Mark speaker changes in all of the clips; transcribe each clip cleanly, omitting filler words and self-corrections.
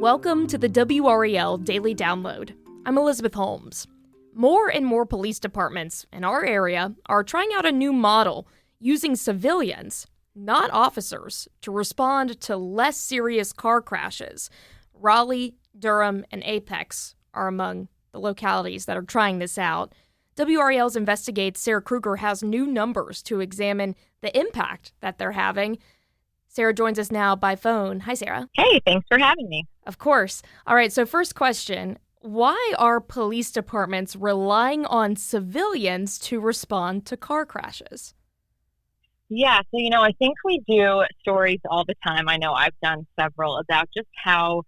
Speaker 1: Welcome to the WRAL Daily Download. I'm Elizabeth Holmes. More and more police departments in our area are trying out a new model using civilians, not officers, to respond to less serious car crashes. Raleigh, Durham, and Apex are among the localities that are trying this out. WRAL's Investigative Sarah Krueger has new numbers to examine the impact that they're having. Sarah joins us now by phone. Hi, Sarah.
Speaker 2: Hey, thanks for having me.
Speaker 1: Of course. All right, so first question. Why are police departments relying on civilians to respond to car crashes?
Speaker 2: Yeah, so, I think we do stories all the time. I know I've done several about just how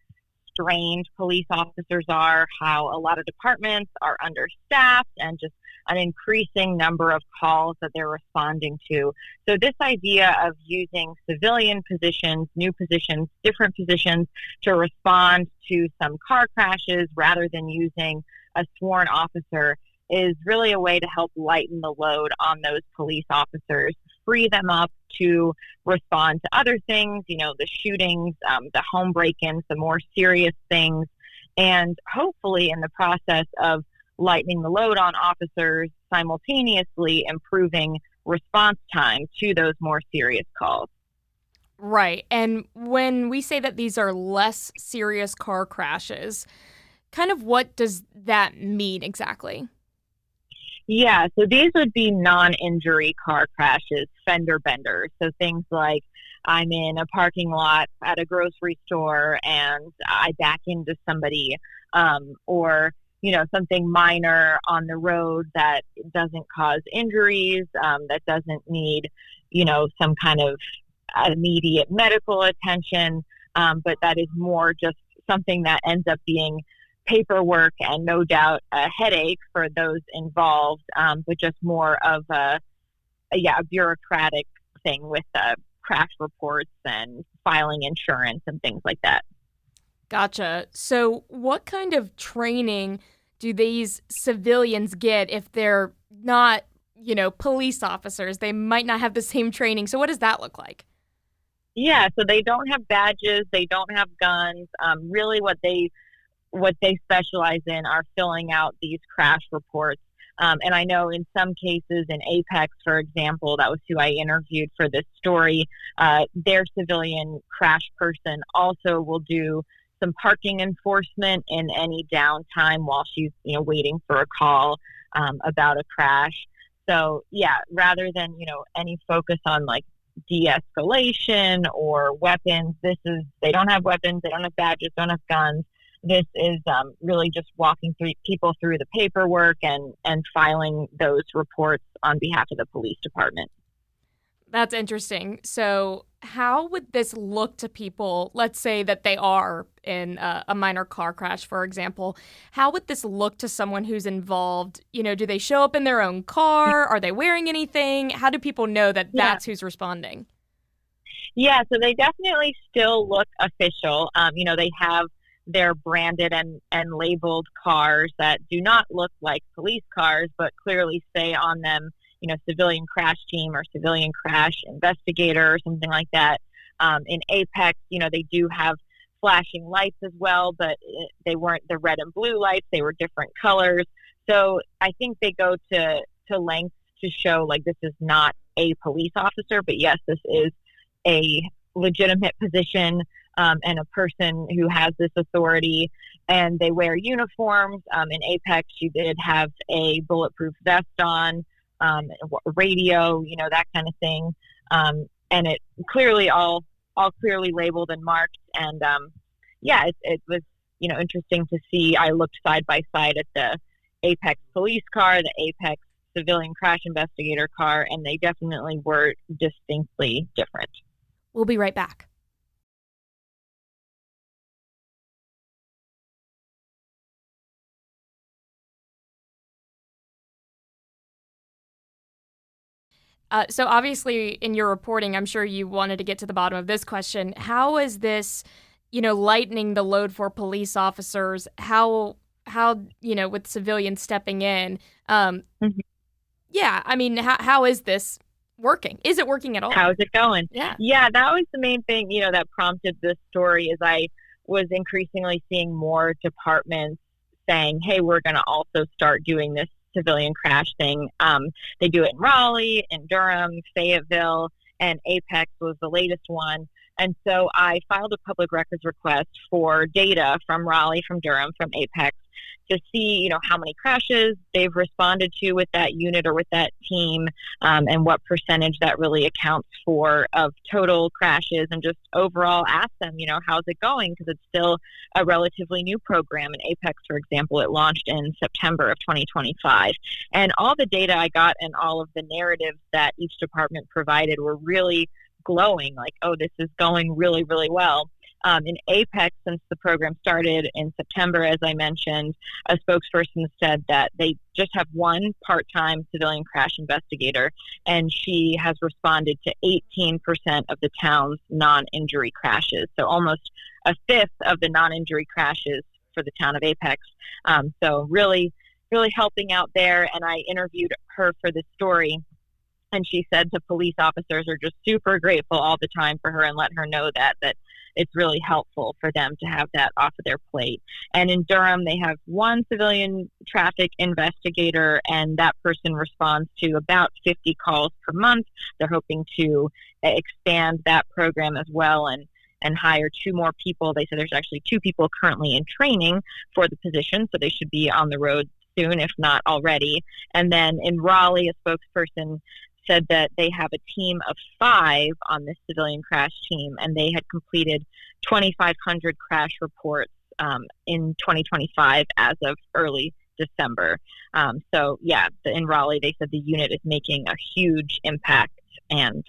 Speaker 2: strange police officers are, how a lot of departments are understaffed, and just an increasing number of calls that they're responding to. So this idea of using civilian positions, new positions, different positions to respond to some car crashes rather than using a sworn officer is really a way to help lighten the load on those police officers, free them up to respond to other things, the shootings, the home break-ins, the more serious things, and hopefully in the process of lightening the load on officers, simultaneously improving response time to those more serious calls.
Speaker 1: Right. And when we say that these are less serious car crashes, kind of what does that mean exactly?
Speaker 2: Yeah, so these would be non-injury car crashes, fender benders. So things like I'm in a parking lot at a grocery store and I back into somebody, or something minor on the road that doesn't cause injuries, that doesn't need, some kind of immediate medical attention, but that is more just something that ends up being paperwork and no doubt a headache for those involved, but just more of a bureaucratic thing with crash reports and filing insurance and things like that.
Speaker 1: Gotcha. So what kind of training do these civilians get if they're not, police officers? They might not have the same training. So what does that look like?
Speaker 2: Yeah, so they don't have badges, they don't have guns. Really what they specialize in are filling out these crash reports. And I know in some cases in Apex, for example, that was who I interviewed for this story, their civilian crash person also will do some parking enforcement in any downtime while she's, waiting for a call about a crash. So, yeah, rather than, any focus on like de-escalation or weapons, they don't have weapons, they don't have badges, don't have guns. This is really just walking people through the paperwork and filing those reports on behalf of the police department.
Speaker 1: That's interesting. So how would this look to people? Let's say that they are in a minor car crash, for example. How would this look to someone who's involved? Do they show up in their own car? Are they wearing anything? How do people know that that's who's responding?
Speaker 2: Yeah, so they definitely still look official. They have their branded and labeled cars that do not look like police cars, but clearly say on them, civilian crash team or civilian crash investigator or something like that. In Apex, they do have flashing lights as well, but they weren't the red and blue lights. They were different colors. So I think they go to lengths to show like this is not a police officer, but yes, this is a legitimate position and a person who has this authority, and they wear uniforms. In Apex, you did have a bulletproof vest on, radio, that kind of thing. And it clearly all clearly labeled and marked. And it was, interesting to see. I looked side by side at the Apex police car, the Apex civilian crash investigator car, and they definitely were distinctly different.
Speaker 1: We'll be right back. So obviously in your reporting, I'm sure you wanted to get to the bottom of this question. How is this, lightening the load for police officers? How with civilians stepping in? Yeah, I mean, how is this working? Is it working at all?
Speaker 2: How's it going?
Speaker 1: Yeah.
Speaker 2: Yeah, that was the main thing, that prompted this story is I was increasingly seeing more departments saying, hey, we're going to also start doing this civilian crash thing. They do it in Raleigh, in Durham, Fayetteville, and Apex was the latest one. And so I filed a public records request for data from Raleigh, from Durham, from Apex to see, how many crashes they've responded to with that unit or with that team, and what percentage that really accounts for of total crashes, and just overall ask them, how's it going? Because it's still a relatively new program. In Apex, for example, it launched in September of 2025. And all the data I got and all of the narratives that each department provided were really glowing, like, oh, this is going really, really well. In Apex, since the program started in September, as I mentioned, a spokesperson said that they just have one part-time civilian crash investigator, and she has responded to 18% of the town's non-injury crashes. So almost a fifth of the non-injury crashes for the town of Apex. So really, really helping out there. And I interviewed her for this story, and she said the police officers are just super grateful all the time for her and let her know that it's really helpful for them to have that off of their plate. And in Durham, they have one civilian traffic investigator, and that person responds to about 50 calls per month. They're hoping to expand that program as well and hire 2 more people. They said there's actually 2 people currently in training for the position, so they should be on the road soon, if not already. And then in Raleigh, a spokesperson said that they have a team of 5 on this civilian crash team, and they had completed 2,500 crash reports in 2025 as of early December. In Raleigh, they said the unit is making a huge impact, and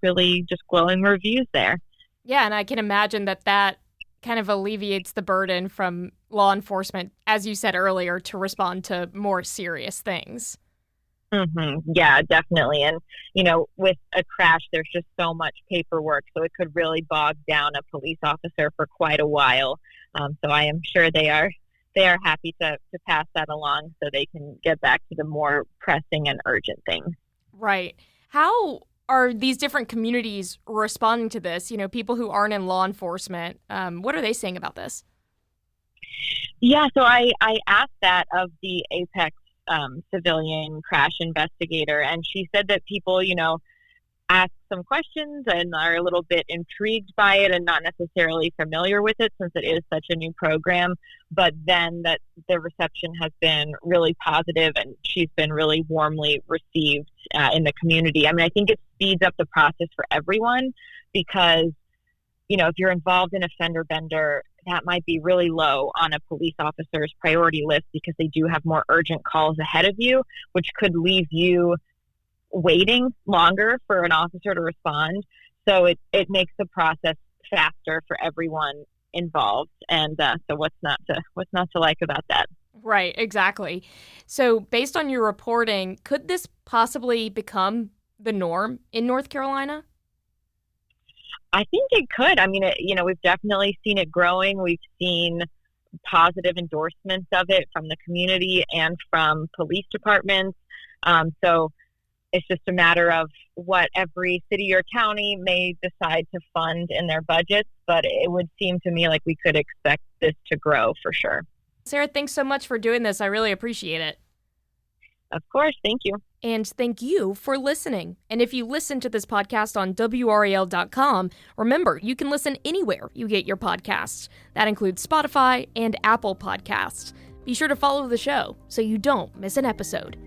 Speaker 2: really just glowing reviews there.
Speaker 1: Yeah, and I can imagine that kind of alleviates the burden from law enforcement, as you said earlier, to respond to more serious things.
Speaker 2: Mm-hmm. Yeah, definitely. And, with a crash, there's just so much paperwork, so it could really bog down a police officer for quite a while. So I am sure they are happy to pass that along so they can get back to the more pressing and urgent things.
Speaker 1: Right. How are these different communities responding to this? People who aren't in law enforcement, what are they saying about this?
Speaker 2: Yeah, so I asked that of the Apex civilian crash investigator, and she said that people, ask some questions and are a little bit intrigued by it and not necessarily familiar with it since it is such a new program, but then that the reception has been really positive and she's been really warmly received in the community. I mean, I think it speeds up the process for everyone because, if you're involved in a fender bender, that might be really low on a police officer's priority list because they do have more urgent calls ahead of you, which could leave you waiting longer for an officer to respond. So it makes the process faster for everyone involved. And so what's not to like about that?
Speaker 1: Right, exactly. So based on your reporting, could this possibly become the norm in North Carolina?
Speaker 2: I think it could. I mean, we've definitely seen it growing. We've seen positive endorsements of it from the community and from police departments. So it's just a matter of what every city or county may decide to fund in their budgets. But it would seem to me like we could expect this to grow for sure.
Speaker 1: Sarah, thanks so much for doing this. I really appreciate it.
Speaker 2: Of course. Thank you.
Speaker 1: And thank you for listening. And if you listen to this podcast on WRAL.com, remember, you can listen anywhere you get your podcasts. That includes Spotify and Apple Podcasts. Be sure to follow the show so you don't miss an episode.